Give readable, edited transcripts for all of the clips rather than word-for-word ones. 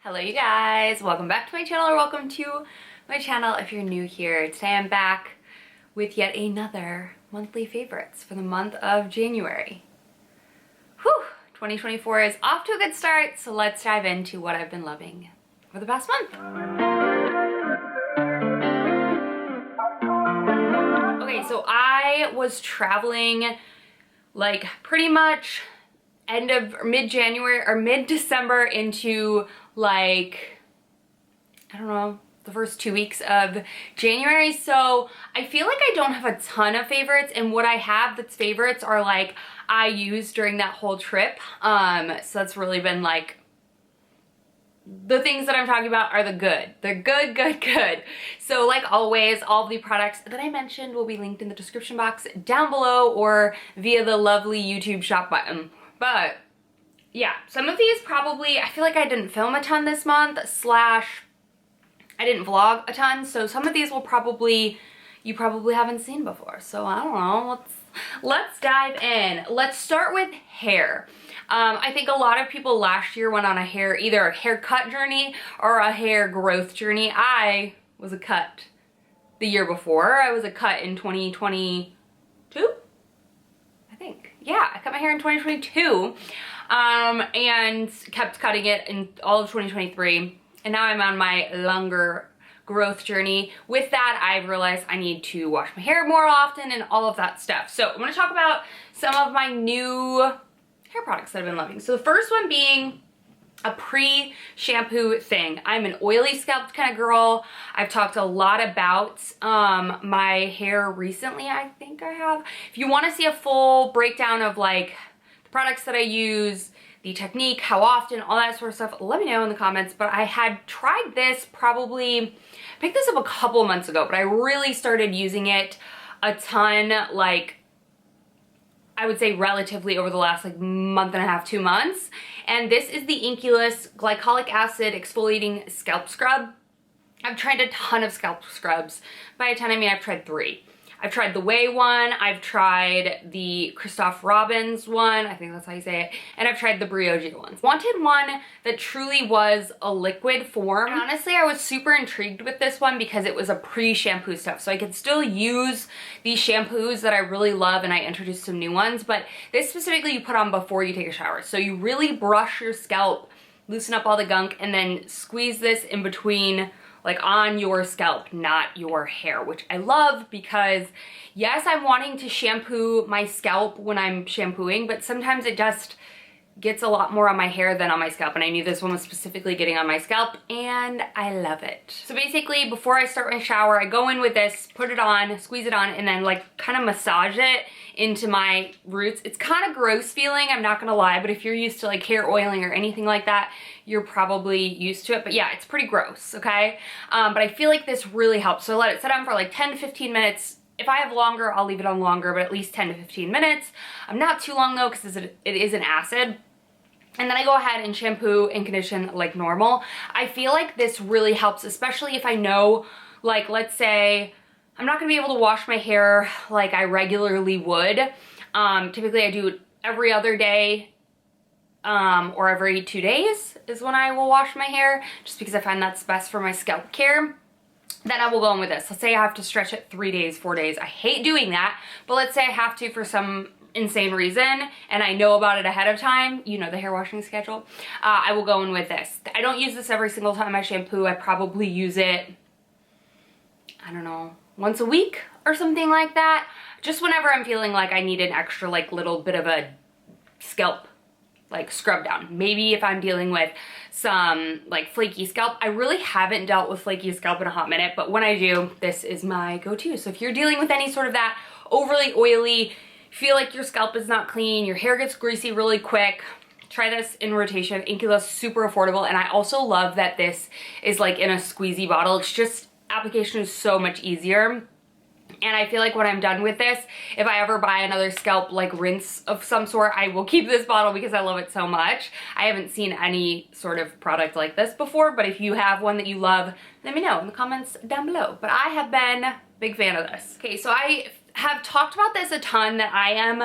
Hello you guys, welcome back to my channel, or welcome to my channel if you're new here. Today I'm back with yet another monthly favorites for the month of January. Whew, 2024 is off to a good start, so let's dive into what I've been loving for the past month. Okay, so I was traveling like pretty much end of mid-January or mid-December into like, I don't know, the first 2 weeks of January. So I feel like I don't have a ton of favorites, and what I have that's favorites are like I used during that whole trip. So that's really been like, the things that I'm talking about are the good. They're good, good, good. So like always, all of the products that I mentioned will be linked in the description box down below or via the lovely YouTube shop button. But yeah, some of these probably, I feel like I didn't film a ton this month, / I didn't vlog a ton, so some of these will probably, you probably haven't seen before. So I don't know, let's dive in. Let's start with hair. I think a lot of people last year went on either a haircut journey or a hair growth journey. I was a cut the year before. I was a cut in 2022, I think. Yeah, I cut my hair in 2022 and kept cutting it in all of 2023. And now I'm on my longer growth journey. With that, I've realized I need to wash my hair more often and all of that stuff. So I'm gonna talk about some of my new hair products that I've been loving. So the first one being a pre-shampoo thing. I'm an oily scalp kind of girl. I've talked a lot about my hair recently, I think I have. If you want to see a full breakdown of like the products that I use, the technique, how often, all that sort of stuff, let me know in the comments. But I had tried this probably, I picked this up a couple months ago, but I really started using it a ton, like I would say relatively over the last like month and a half, 2 months. And this is the Inculus Glycolic Acid Exfoliating Scalp Scrub. I've tried a ton of scalp scrubs. By a ton, I mean I've tried 3. I've tried the Way one, I've tried the Christoph Robins one, I think that's how you say it, and I've tried the Brioche ones. Wanted one that truly was a liquid form. And honestly, I was super intrigued with this one because it was a pre-shampoo stuff, so I could still use these shampoos that I really love, and I introduced some new ones, but this specifically you put on before you take a shower. So you really brush your scalp, loosen up all the gunk, and then squeeze this in between, like on your scalp, not your hair, which I love because yes, I'm wanting to shampoo my scalp when I'm shampooing, but sometimes it just gets a lot more on my hair than on my scalp, and I knew this one was specifically getting on my scalp, and I love it. So basically, before I start my shower, I go in with this, put it on, squeeze it on, and then like kind of massage it into my roots. It's kind of gross feeling, I'm not gonna lie, but if you're used to like hair oiling or anything like that, you're probably used to it. But yeah, it's pretty gross, okay? But I feel like this really helps. So let it sit on for like 10 to 15 minutes. If I have longer, I'll leave it on longer, but at least 10 to 15 minutes. I'm not too long though, because it is an acid. And then I go ahead and shampoo and condition like normal. I feel like this really helps, especially if I know, like, let's say I'm not gonna be able to wash my hair like I regularly would. Typically I do it every other day or every 2 days is when I will wash my hair, just because I find that's best for my scalp care. Then I will go in with this. Let's say I have to stretch it 3 days, 4 days. I hate doing that, but let's say I have to for some insane reason and I know about it ahead of time, you know, the hair washing schedule, I will go in with this. I don't use this every single time I shampoo. I probably use it, I don't know, once a week or something like that. Just whenever I'm feeling like I need an extra like little bit of a scalp like scrub down. Maybe if I'm dealing with some like flaky scalp. I really haven't dealt with flaky scalp in a hot minute, but when I do, this is my go-to. So if you're dealing with any sort of that overly oily, feel like your scalp is not clean, your hair gets greasy really quick, try this in rotation. Inculus, super affordable. And I also love that this is like in a squeezy bottle. It's just, application is so much easier. And I feel like when I'm done with this, if I ever buy another scalp like rinse of some sort, I will keep this bottle because I love it so much. I haven't seen any sort of product like this before, but if you have one that you love, let me know in the comments down below. But I have been a big fan of this. Okay, so I have talked about this a ton, that I am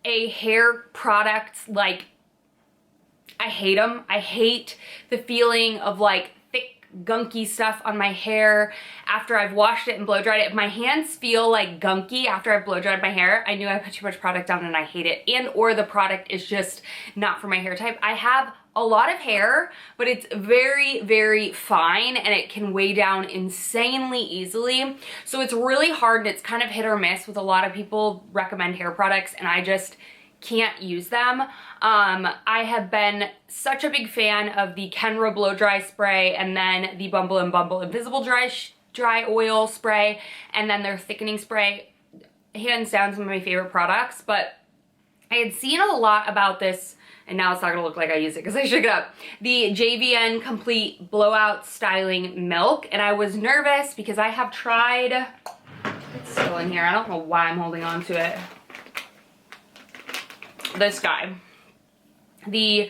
a hair product like I hate them. I hate the feeling of like thick, gunky stuff on my hair after I've washed it and blow dried it. If my hands feel like gunky after I've blow dried my hair, I knew I put too much product on and I hate it. And or the product is just not for my hair type. I have a lot of hair, but it's very, very fine and it can weigh down insanely easily. So it's really hard and it's kind of hit or miss with a lot of people recommend hair products and I just can't use them. I have been such a big fan of the Kenra Blow Dry Spray and then the Bumble and Bumble Invisible Dry Oil Spray and then their thickening spray. Hands down some of my favorite products, but I had seen a lot about this and now it's not gonna look like I use it because I shook it up. The JVN Complete Blowout Styling Milk, and I was nervous because I have tried, it's still in here, I don't know why I'm holding on to it. This guy, the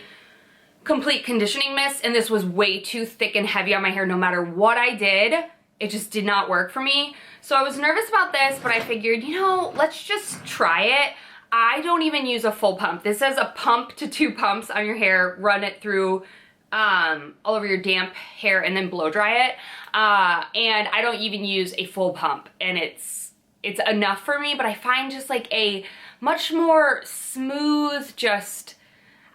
Complete Conditioning Mist, and this was way too thick and heavy on my hair. No matter what I did, it just did not work for me. So I was nervous about this, but I figured, you know, let's just try it. I don't even use a full pump. This says a pump to 2 pumps on your hair, run it through all over your damp hair and then blow dry it. And I don't even use a full pump and it's enough for me, but I find just like a much more smooth, just,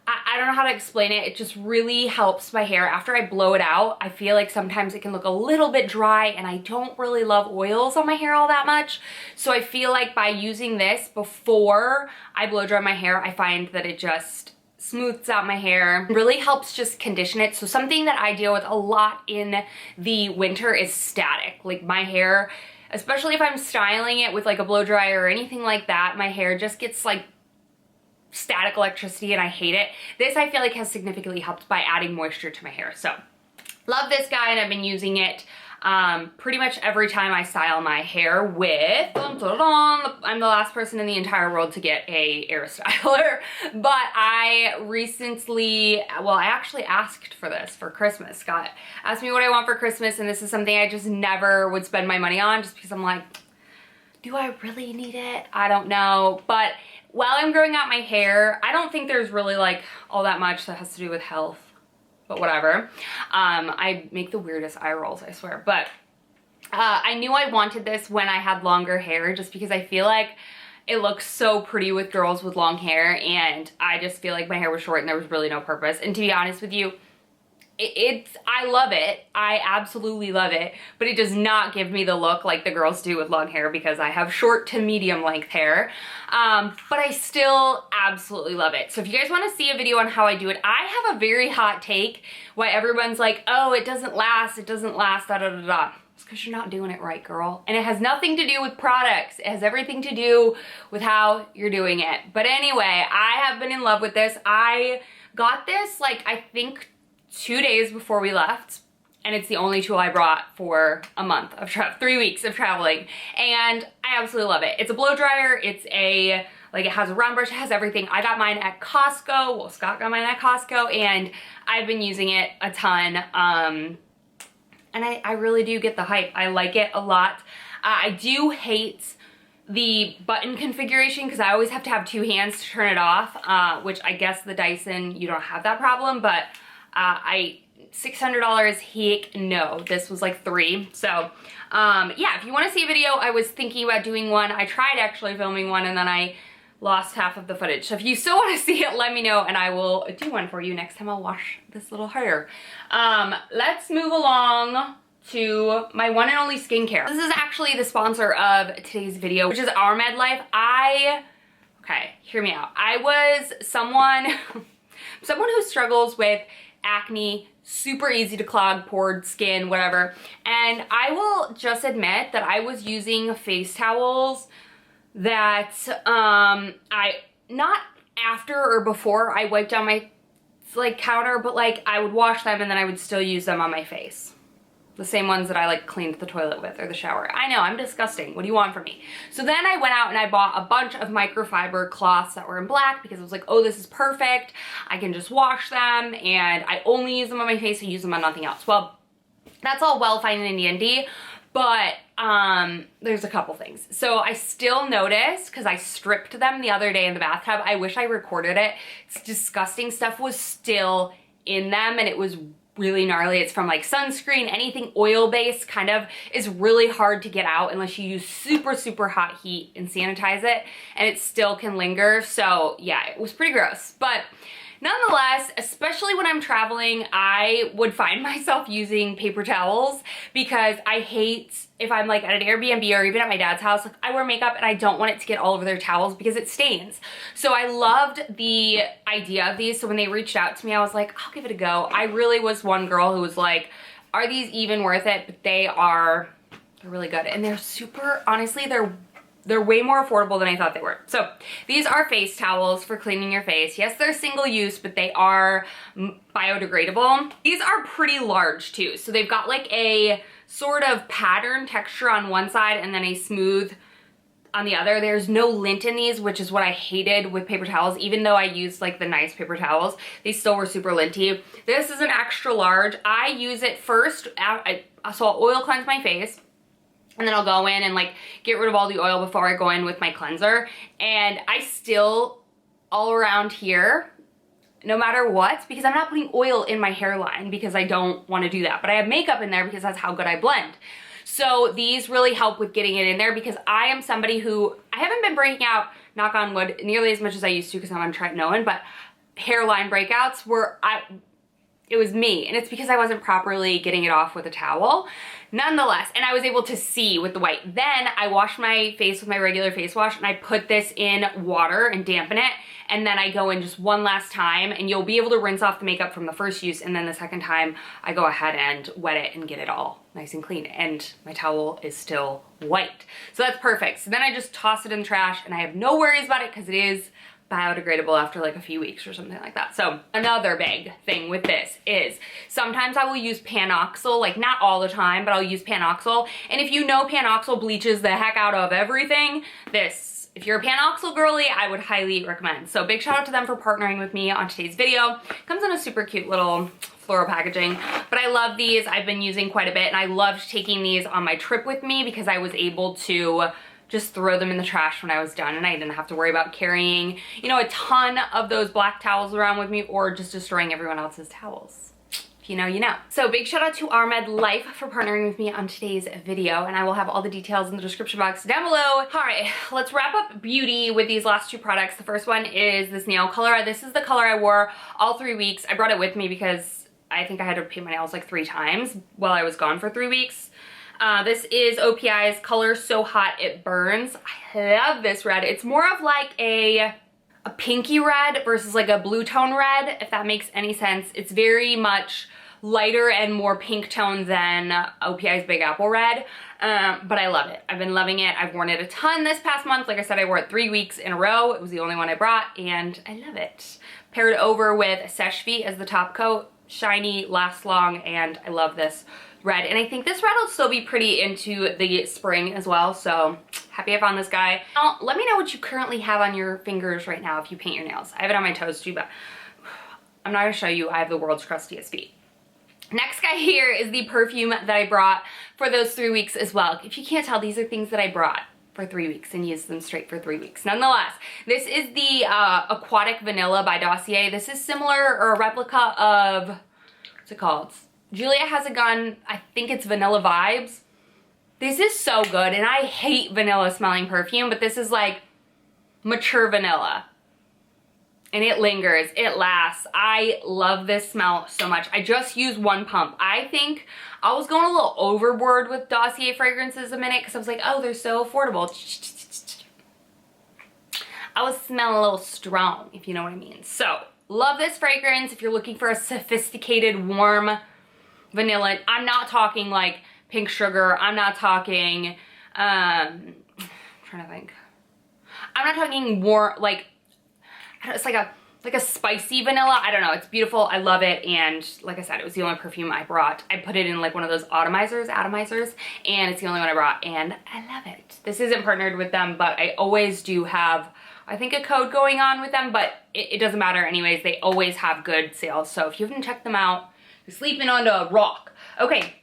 I don't know how to explain it. It just really helps my hair. After I blow it out, I feel like sometimes it can look a little bit dry and I don't really love oils on my hair all that much. So I feel like by using this before I blow dry my hair, I find that it just smooths out my hair, really helps just condition it. So something that I deal with a lot in the winter is static. Like my hair, especially if I'm styling it with like a blow dryer or anything like that, my hair just gets like static electricity and I hate it. This I feel like has significantly helped by adding moisture to my hair. So love this guy and I've been using it pretty much every time I style my hair with, I'm the last person in the entire world to get a hair styler, but I recently, well, I actually asked for this for Christmas. Scott asked me what I want for Christmas and this is something I just never would spend my money on just because I'm like, do I really need it? I don't know. But while I'm growing out my hair, I don't think there's really like all that much that has to do with health, but whatever. I make the weirdest eye rolls, I swear. But I knew I wanted this when I had longer hair just because I feel like it looks so pretty with girls with long hair and I just feel like my hair was short and there was really no purpose. And to be honest with you, I love it. I absolutely love it, but it does not give me the look like the girls do with long hair because I have short to medium length hair. But I still absolutely love it. So if you guys want to see a video on how I do it, I have a very hot take why everyone's like, oh, it doesn't last, da da da da. It's because you're not doing it right, girl. And it has nothing to do with products. It has everything to do with how you're doing it. But anyway, I have been in love with this. I got this like, I think 2 days before we left, and it's the only tool I brought for a month of 3 weeks of traveling, and I absolutely love it. It's a blow dryer, it's a, like it has a round brush, it has everything. I got mine at Costco, well Scott got mine at Costco, and I've been using it a ton, and I really do get the hype. I like it a lot. I do hate the button configuration because I always have to have 2 hands to turn it off, which I guess the Dyson, you don't have that problem, but $600, heck no. This was like 3. So yeah, if you want to see a video, I was thinking about doing one. I tried actually filming one and then I lost half of the footage. So if you still want to see it, let me know and I will do one for you next time I'll wash this little hair. Let's move along to my one and only skincare. This is actually the sponsor of today's video, which is Our Med Life. Okay, hear me out. I was someone who struggles with acne, super easy to clog, pored skin, whatever. And I will just admit that I was using face towels that not after or before I wiped down my like counter, but like I would wash them and then I would still use them on my face. The same ones that I like cleaned the toilet with or the shower. I know, I'm disgusting. What do you want from me? So then I went out and I bought a bunch of microfiber cloths that were in black because I was like, oh, this is perfect. I can just wash them and I only use them on my face. I use them on nothing else. Well, that's all well, fine and dandy, but there's a couple things. So I still noticed, because I stripped them the other day in the bathtub, I wish I recorded it. It's disgusting. Stuff was still in them and it was really gnarly. It's from like sunscreen, anything oil-based kind of is really hard to get out unless you use super, super hot heat and sanitize it, and it still can linger. So yeah, it was pretty gross. But nonetheless, especially when I'm traveling, I would find myself using paper towels because I hate, if I'm like at an Airbnb or even at my dad's house, like I wear makeup and I don't want it to get all over their towels because it stains. So I loved the idea of these. So when they reached out to me, I was like, I'll give it a go. I really was one girl who was like, are these even worth it? But they're really good. And they're super, honestly, they're way more affordable than I thought they were. So these are face towels for cleaning your face. Yes, they're single use, but they are biodegradable. These are pretty large too. So they've got like a sort of pattern texture on one side and then a smooth on the other. There's no lint in these, which is what I hated with paper towels. Even though I used like the nice paper towels, they still were super linty. This is an extra large. I use it first, so I'll oil cleanse my face. And then I'll go in and like get rid of all the oil before I go in with my cleanser. And I still, all around here, no matter what, because I'm not putting oil in my hairline because I don't want to do that. But I have makeup in there because that's how good I blend. So these really help with getting it in there because I am somebody who, I haven't been breaking out, knock on wood, nearly as much as I used to because I'm on tretinoin, but hairline breakouts were, it was me, and it's because I wasn't properly getting it off with a towel. Nonetheless, and I was able to see with the white. Then I washed my face with my regular face wash and I put this in water and dampen it, and then I go in just one last time, and you'll be able to rinse off the makeup from the first use, and then the second time I go ahead and wet it and get it all nice and clean, and my towel is still white. So that's perfect. So then I just toss it in the trash and I have no worries about it because it is biodegradable after like a few weeks or something like that. So another big thing with this is sometimes I will use panoxyl, like not all the time, but I'll use panoxyl. And if you know panoxyl bleaches the heck out of everything, if you're a panoxyl girly, I would highly recommend. So big shout out to them for partnering with me on today's video. Comes in a super cute little floral packaging, but I love these. I've been using quite a bit, and I loved taking these on my trip with me because I was able to just throw them in the trash when I was done, and I didn't have to worry about carrying, you know, a ton of those black towels around with me or just destroying everyone else's towels. If you know, you know. So big shout out to Armed Life for partnering with me on today's video, and I will have all the details in the description box down below. All right, let's wrap up beauty with these last two products. The first one is this nail color. This is the color I wore all 3 weeks. I brought it with me because I think I had to paint my nails like 3 times while I was gone for 3 weeks. This is OPI's Color So Hot It Burns. I love this red. It's more of like a pinky red versus like a blue tone red, if that makes any sense. It's very much lighter and more pink tone than OPI's Big Apple Red, but I love it. I've been loving it. I've worn it a ton this past month. Like I said, I wore it 3 weeks in a row. It was the only one I brought, and I love it. Paired over with Seche Vite as the top coat. Shiny, lasts long, and I love this red. And I think this red will still be pretty into the spring as well, so happy I found this guy. Now, let me know what you currently have on your fingers right now if you paint your nails. I have it on my toes too, but I'm not gonna show you. I have the world's crustiest feet. Next guy here is the perfume that I brought for those 3 weeks as well. If you can't tell, these are things that I brought for 3 weeks and used them straight for 3 weeks. Nonetheless, this is the Aquatic Vanilla by Dossier. This is similar or a replica of, what's it called? Julia Has a Gun, I think it's Vanilla Vibes. This is so good, and I hate vanilla smelling perfume, but this is like mature vanilla. And it lingers, it lasts. I love this smell so much. I just used 1 pump. I think I was going a little overboard with Dossier fragrances a minute because I was like, oh, they're so affordable. I was smelling a little strong, if you know what I mean. So, love this fragrance if you're looking for a sophisticated, warm vanilla. I'm not talking like pink sugar. I'm not talking, I'm trying to think. I'm not talking warm, like, it's like a spicy vanilla. I don't know. It's beautiful. I love it. And like I said, it was the only perfume I brought. I put it in like one of those atomizers, and it's the only one I brought, and I love it. This isn't partnered with them, but I always do have, I think, a code going on with them, but it doesn't matter anyways. They always have good sales. So if you haven't checked them out, you're sleeping on a rock. Okay.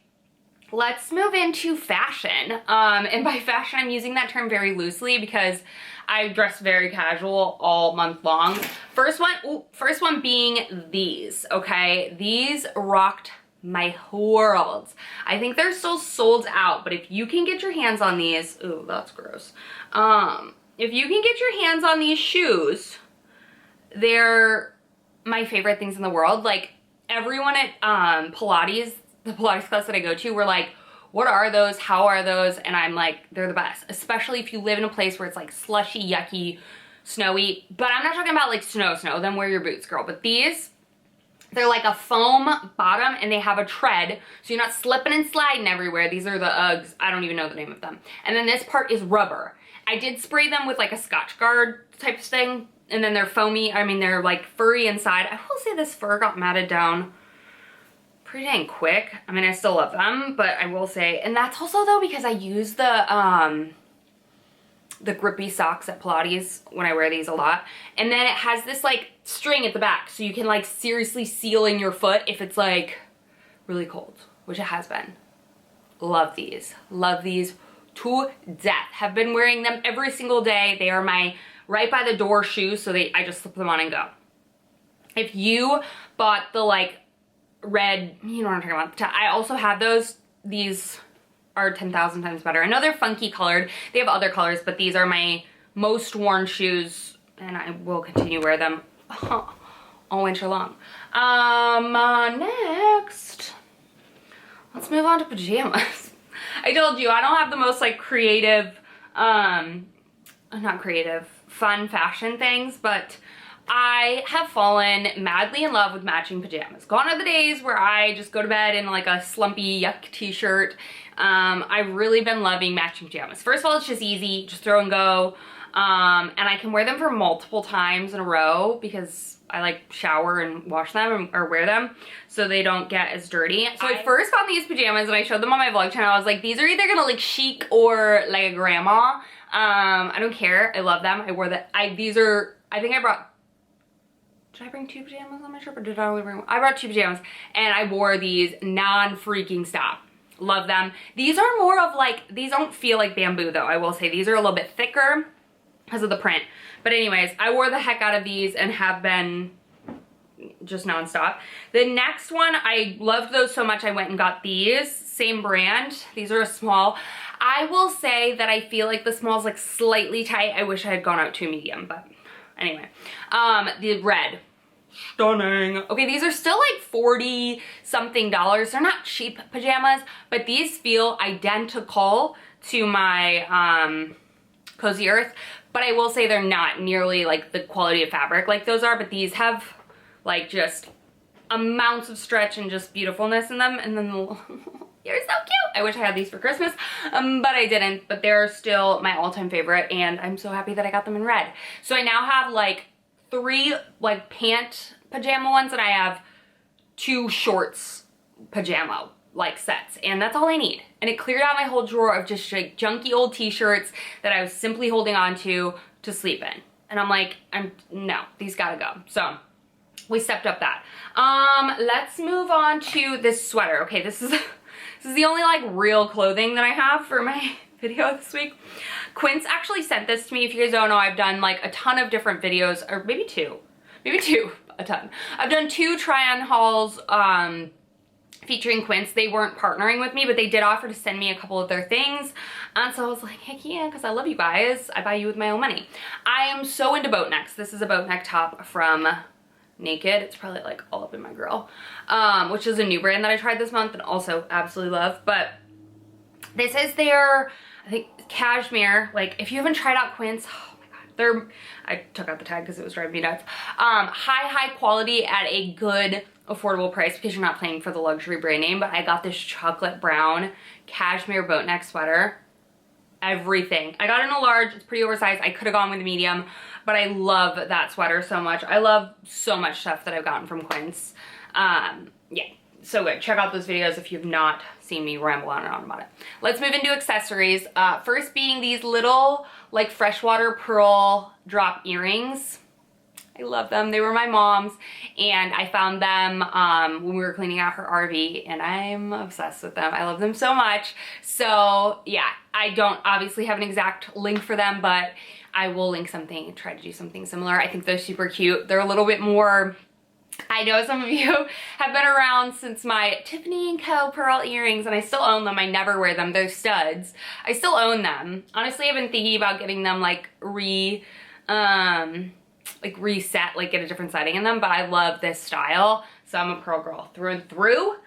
let's move into fashion. And by fashion, I'm using that term very loosely because I dress very casual all month long. First one being these, okay? These rocked my world. I think they're still sold out, but if you can get your hands on these, ooh, that's gross. If you can get your hands on these shoes, they're my favorite things in the world. Like, everyone at Pilates, the Pilates class that I go to, were like, what are those? How are those? And I'm like, they're the best, especially if you live in a place where it's like slushy, yucky, snowy. But I'm not talking about like snow, then wear your boots, girl. But these, they're like a foam bottom and they have a tread, so you're not slipping and sliding everywhere. These are the Uggs. I don't even know the name of them. And then this part is rubber. I did spray them with like a Scotch Guard type of thing. And then they're foamy. I mean, they're like furry inside. I will say this fur got matted down pretty dang quick. I mean, I still love them, but I will say, and that's also though because I use the grippy socks at Pilates when I wear these a lot. And then it has this like string at the back, so you can like seriously seal in your foot if it's like really cold, which it has been. Love these to death. Have been wearing them every single day. They are my right by the door shoes, so I just slip them on and go. If you bought the like red, you know what I'm talking about. I also have those. These are 10,000 times better. I know they're funky colored. They have other colors, but these are my most worn shoes, and I will continue to wear them all winter long. Next, let's move on to pajamas. I told you, I don't have the most like creative, not creative, fun fashion things, but I have fallen madly in love with matching pajamas. Gone are the days where I just go to bed in like a slumpy yuck t-shirt. I've really been loving matching pajamas. First of all, it's just easy, just throw and go. And I can wear them for multiple times in a row because I like shower and wash them or wear them so they don't get as dirty. So I first got these pajamas and I showed them on my vlog channel. I was like, these are either gonna look chic or like a grandma. I don't care. I love them. I wore the, I think I brought, did I bring 2 pajamas on my trip or did I only bring one? I brought 2 pajamas and I wore these non-freaking stop. Love them. These are more of like, these don't feel like bamboo though, I will say. These are a little bit thicker because of the print. But anyways, I wore the heck out of these and have been just nonstop. The next one, I loved those so much I went and got these. Same brand. These are a small. I will say that I feel like the small is like slightly tight. I wish I had gone out to a medium, but anyway. The red. Stunning. Okay, these are still like 40 something dollars. They're not cheap pajamas, but these feel identical to my Cozy Earth, but I will say they're not nearly like the quality of fabric like those are, but these have like just amounts of stretch and just beautifulness in them. And then the you're so cute. I wish I had these for Christmas, but I didn't, but they're still my all-time favorite and I'm so happy that I got them in red. So I now have like 3 like pant pajama ones and I have 2 shorts pajama like sets, and that's all I need. And it cleared out my whole drawer of just like junky old t-shirts that I was simply holding on to sleep in. And I'm like, no, these gotta go. So we stepped up that. Let's move on to this sweater. Okay, this is the only like real clothing that I have for my video this week. Quince actually sent this to me. If you guys don't know, I've done like a ton of different videos, or maybe two, a ton. I've done 2 try-on hauls featuring Quince. They weren't partnering with me, but they did offer to send me a couple of their things. And so I was like, heck yeah, because I love you guys. I buy you with my own money. I am so into boat necks. This is a boat neck top from Naked. It's probably like all up in my grill, which is a new brand that I tried this month and also absolutely love. But this is their, I think, cashmere. Like, if you haven't tried out Quince, oh my god, I took out the tag because it was driving me nuts. High quality at a good affordable price because you're not paying for the luxury brand name. But I got this chocolate brown cashmere boat neck sweater. Everything. I got it in a large. It's pretty oversized. I could have gone with a medium, but I love that sweater so much. I love so much stuff that I've gotten from Quince. Yeah, so good. Check out those videos if you've not seen me ramble on and on about it. Let's move into accessories. First being these little like freshwater pearl drop earrings. I love them. They were my mom's, and I found them when we were cleaning out her RV, and I'm obsessed with them. I love them so much. So yeah, I don't obviously have an exact link for them, but I will link something, try to do something similar. I think they're super cute. They're a little bit more, I know some of you have been around since my Tiffany & Co. pearl earrings, and I still own them. I never wear them. They're studs. I still own them. Honestly, I've been thinking about getting them like reset, like get a different setting in them, but I love this style, so I'm a pearl girl through and through.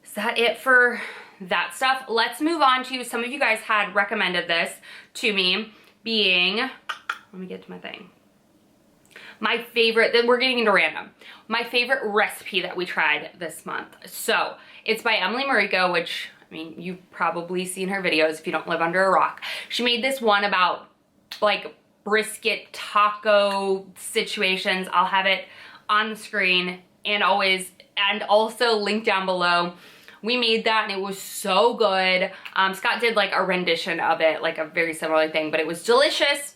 Is that it for that stuff? Let's move on to, some of you guys had recommended this to me, being, let me get to my thing. My favorite, then we're getting into random. My favorite recipe that we tried this month. So it's by Mariko, which, I mean, you've probably seen her videos if you don't live under a rock. She made this one about like brisket taco situations. I'll have it on the screen and also linked down below. We made that and it was so good. Scott did like a rendition of it, like a very similar thing, but it was delicious.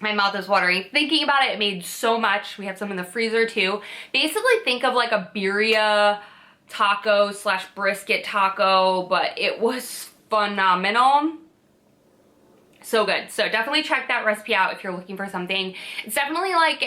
My mouth is watering thinking about it. It made so much. We have some in the freezer too. Basically think of like a birria taco slash brisket taco, but it was phenomenal. So good. So definitely check that recipe out if you're looking for something. It's definitely like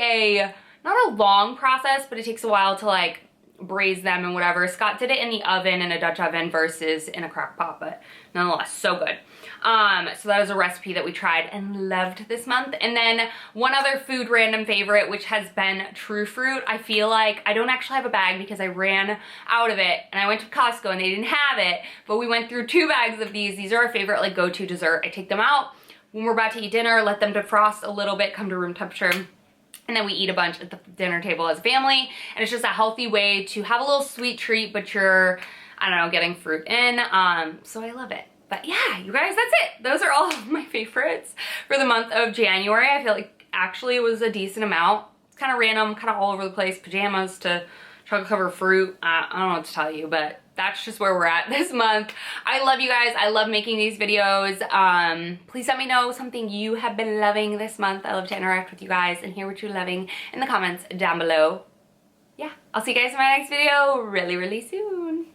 not a long process, but it takes a while to like braise them and whatever. Scott did it in the oven, in a Dutch oven, versus in a crock pot, but nonetheless, so good. So that was a recipe that we tried and loved this month. And then one other food random favorite, which has been True Fruit. I feel like I don't actually have a bag because I ran out of it, and I went to Costco and they didn't have it, but we went through 2 bags of these. These are our favorite like go-to dessert. I take them out when we're about to eat dinner, let them defrost a little bit, come to room temperature, and then we eat a bunch at the dinner table as a family. And it's just a healthy way to have a little sweet treat, but you're, I don't know, getting fruit in. So I love it. But yeah, you guys, that's it. Those are all of my favorites for the month of January. I feel like actually it was a decent amount. It's kind of random, kind of all over the place. Pajamas to chocolate covered fruit. I don't know what to tell you, but that's just where we're at this month. I love you guys. I love making these videos. Please let me know something you have been loving this month. I love to interact with you guys and hear what you're loving in the comments down below. Yeah, I'll see you guys in my next video really, really soon.